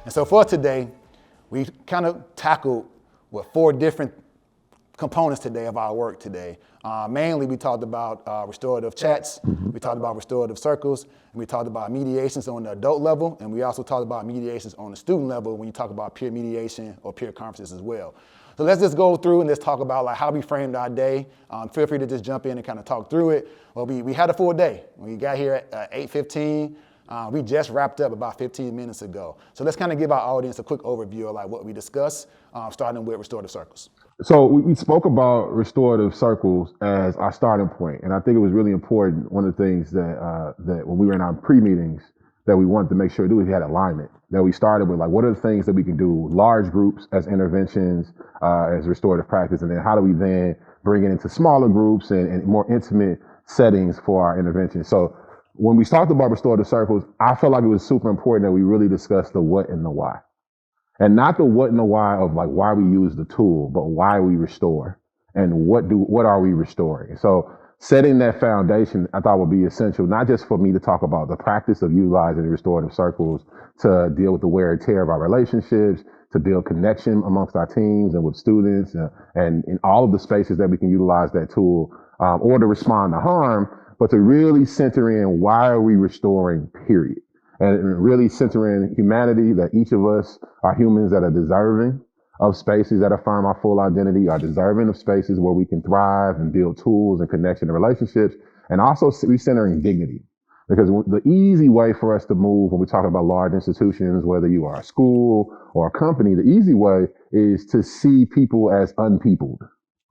And so for today, we kind of tackled with 4 different components today of our work today. Mainly we talked about restorative chats, we talked about restorative circles, and we talked about mediations on the adult level, and we also talked about mediations on the student level when you talk about peer mediation or peer conferences as well. So let's just go through and let's talk about like how we framed our day. Feel free to just jump in and kind of talk through it. Well, we had a full day. We got here at 8:15. We just wrapped up about 15 minutes ago. So let's kind of give our audience a quick overview of like what we discussed, starting with restorative circles. So we spoke about restorative circles as our starting point, and I think it was really important. One of the things that when we were in our pre-meetings that we wanted to make sure we had alignment. That we started with like, what are the things that we can do, large groups as interventions, as restorative practice, and then how do we then bring it into smaller groups and more intimate settings for our intervention. So when we talked about restorative circles, I felt like it was super important that we really discuss the what and the why. And not the what and the why of like why we use the tool, but why we restore and what are we restoring. So setting that foundation, I thought would be essential, not just for me to talk about the practice of utilizing restorative circles to deal with the wear and tear of our relationships, to build connection amongst our teams and with students, and in all of the spaces that we can utilize that tool, or to respond to harm, but to really center in why are we restoring, period. And really centering humanity, that each of us are humans that are deserving of spaces that affirm our full identity, are deserving of spaces where we can thrive and build tools and connection and relationships, and also recentering dignity. Because the easy way for us to move when we're talking about large institutions, whether you are a school or a company, the easy way is to see people as unpeopled,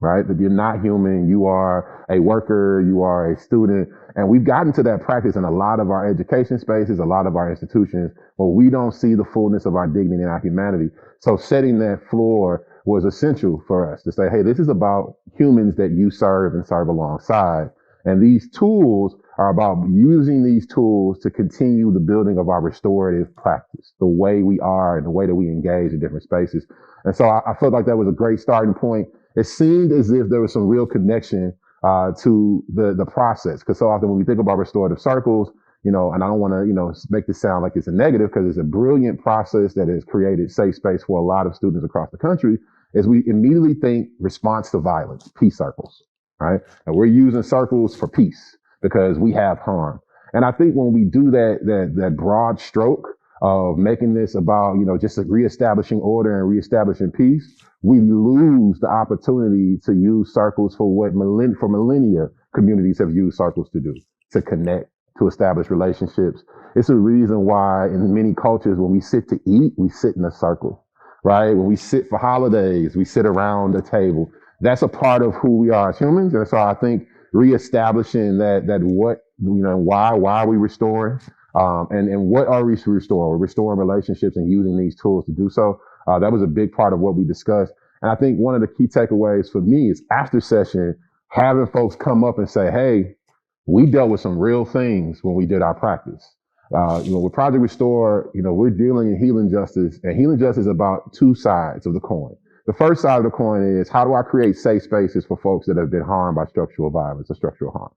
right? That you're not human, you are a worker, you are a student. And we've gotten to that practice in a lot of our education spaces, a lot of our institutions, where we don't see the fullness of our dignity and our humanity. So setting that floor was essential for us to say, hey, this is about humans that you serve and serve alongside. And these tools are about using these tools to continue the building of our restorative practice, the way we are and the way that we engage in different spaces. And so I felt like that was a great starting point. It seemed as if there was some real connection to the process. Because so often when we think about restorative circles, and I don't want to, make this sound like it's a negative, because it's a brilliant process that has created safe space for a lot of students across the country, is we immediately think response to violence, peace circles, right? And we're using circles for peace because we have harm. And I think when we do that broad stroke of making this about, just reestablishing order and reestablishing peace, we lose the opportunity to use circles for what for millennia communities have used circles to do, to connect, to establish relationships. It's a reason why in many cultures, when we sit to eat, we sit in a circle, right? When we sit for holidays, we sit around a table. That's a part of who we are as humans. And so I think reestablishing that what, why are we restoring? And what are we restoring? We're restoring relationships and using these tools to do so. That was a big part of what we discussed. And I think one of the key takeaways for me is after session, having folks come up and say, hey, we dealt with some real things when we did our practice. With Project Restore, we're dealing in healing justice, and healing justice is about 2 sides of the coin. The first side of the coin is, how do I create safe spaces for folks that have been harmed by structural violence or structural harm?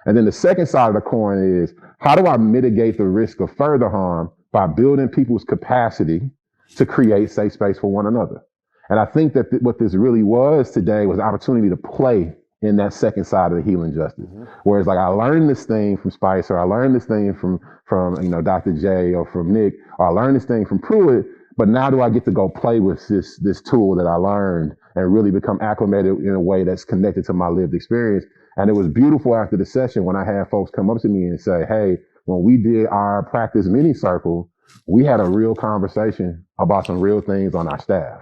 And then the second side of the coin is, how do I mitigate the risk of further harm by building people's capacity to create safe space for one another? And I think that what this really was today was an opportunity to play in that second side of the healing justice. Mm-hmm. Whereas like I learned this thing from Spicer, I learned this thing from Dr. J or from Nick, or I learned this thing from Pruitt, but now do I get to go play with this tool that I learned and really become acclimated in a way that's connected to my lived experience. And it was beautiful after the session when I had folks come up to me and say, hey, when we did our practice mini circle, we had a real conversation about some real things on our staff.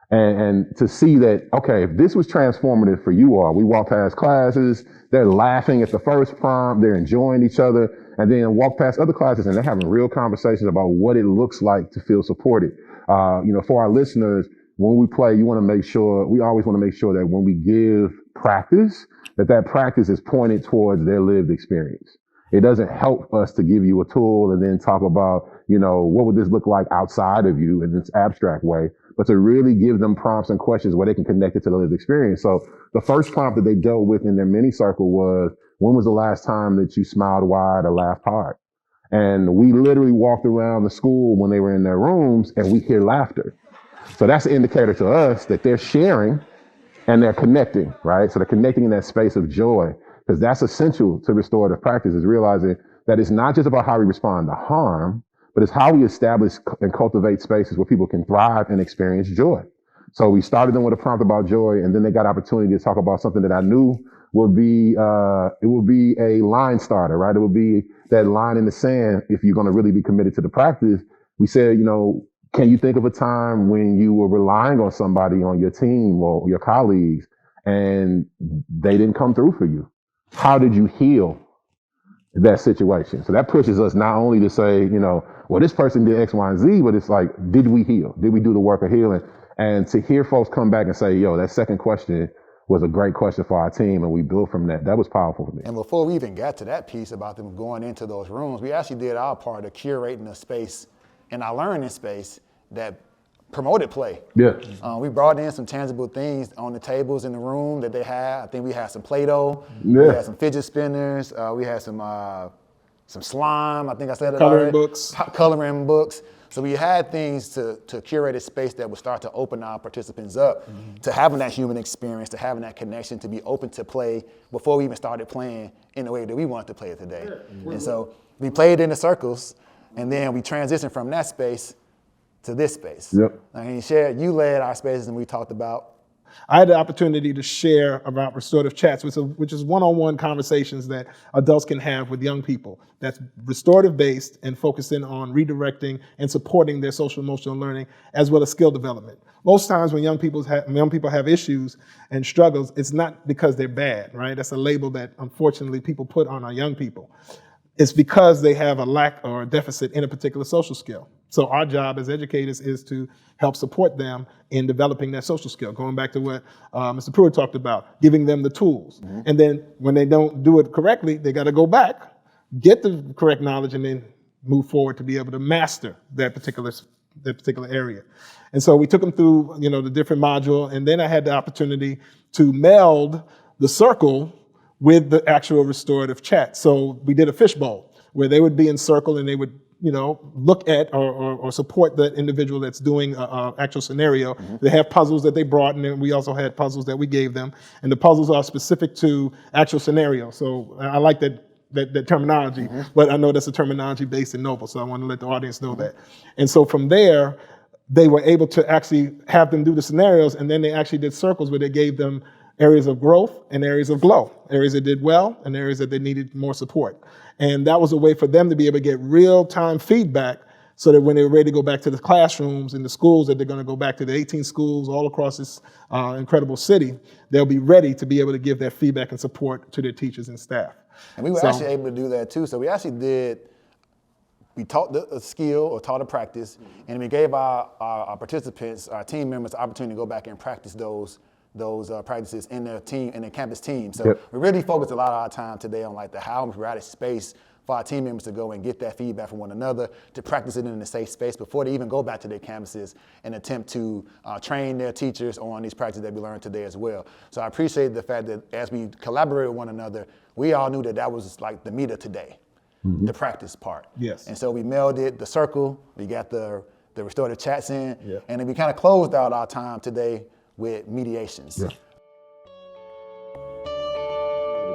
And to see that, okay, if this was transformative for you all, we walk past classes, they're laughing at the first prompt, they're enjoying each other, and then walk past other classes and they're having real conversations about what it looks like to feel supported. For our listeners, when we play, we always want to make sure that when we give practice, that practice is pointed towards their lived experience. It doesn't help us to give you a tool and then talk about, what would this look like outside of you in this abstract way, but to really give them prompts and questions where they can connect it to the lived experience. So the first prompt that they dealt with in their mini circle was, when was the last time that you smiled wide or laughed hard? And we literally walked around the school when they were in their rooms and we hear laughter. So that's an indicator to us that they're sharing and they're connecting, right? So they're connecting in that space of joy, because that's essential to restorative practice, is realizing that it's not just about how we respond to harm, but it's how we establish and cultivate spaces where people can thrive and experience joy. So we started them with a prompt about joy, and then they got opportunity to talk about something that I knew would be, it would be a line starter, right? It would be that line in the sand if you're going to really be committed to the practice. We said, can you think of a time when you were relying on somebody on your team or your colleagues and they didn't come through for you? How did you heal that situation? So that pushes us not only to say, well, this person did X, Y, and Z, but it's like, did we heal? Did we do the work of healing? And to hear folks come back and say, that second question was a great question for our team, and we built from that. That was powerful for me. And before we even got to that piece about them going into those rooms, we actually did our part of curating a space in our learning space that promoted play. Yeah. We brought in some tangible things on the tables in the room that they had. I think we had some Play-Doh. Yeah. We had some fidget spinners. We had some slime. I think I said it Coloring already. books. Coloring books. So we had things to curate a space that would start to open our participants up to having that human experience, to having that connection, to be open to play before we even started playing in the way that we wanted to play it today. And so we played in the circles, and then we transitioned from that space to this space. Yep. And you led our spaces, and we talked about. I had the opportunity to share about Restorative Chats, which is one-on-one conversations that adults can have with young people. That's restorative-based and focusing on redirecting and supporting their social emotional learning as well as skill development. Most times when young people have issues and struggles, it's not because they're bad, right? That's a label that unfortunately people put on our young people. It's because they have a lack or a deficit in a particular social skill. So our job as educators is to help support them in developing that social skill. Going back to what Mr. Pruitt talked about, giving them the tools. And then when they don't do it correctly, they got to go back, get the correct knowledge, and then move forward to be able to master that particular area. And so we took them through, the different module, and then I had the opportunity to meld the circle with the actual restorative chat. So we did a fishbowl where they would be in circle and they would, look at or support the individual that's doing an actual scenario. They have puzzles that they brought, and then we also had puzzles that we gave them. And the puzzles are specific to actual scenario. So I like that terminology, but I know that's a terminology based in Noble, so I want to let the audience know that. And so from there, they were able to actually have them do the scenarios, and then they actually did circles where they gave them areas of growth and areas of glow, areas that did well and areas that they needed more support. And that was a way for them to be able to get real-time feedback so that when they're ready to go back to the classrooms and the schools that they're going to go back to, the 18 schools all across this incredible city, they'll be ready to be able to give that feedback and support to their teachers and staff. And we were actually able to do that too. So we taught a skill or taught a practice, and we gave our participants, our team members, the opportunity to go back and practice those practices in their team, in their campus team. So we really focused a lot of our time today on how we provided space for our team members to go and get that feedback from one another, to practice it in a safe space before they even go back to their campuses and attempt to train their teachers on these practices that we learned today as well. So I appreciate the fact that as we collaborate with one another, we all knew that was like the meat of today, the practice part. Yes. And so we melded the circle, we got the restorative chats in, and then we kind of closed out our time today with mediations. Yeah.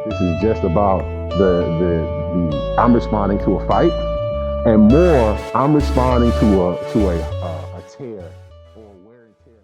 This is just about the I'm responding to a fight, and more I'm responding to a tear or wear and tear.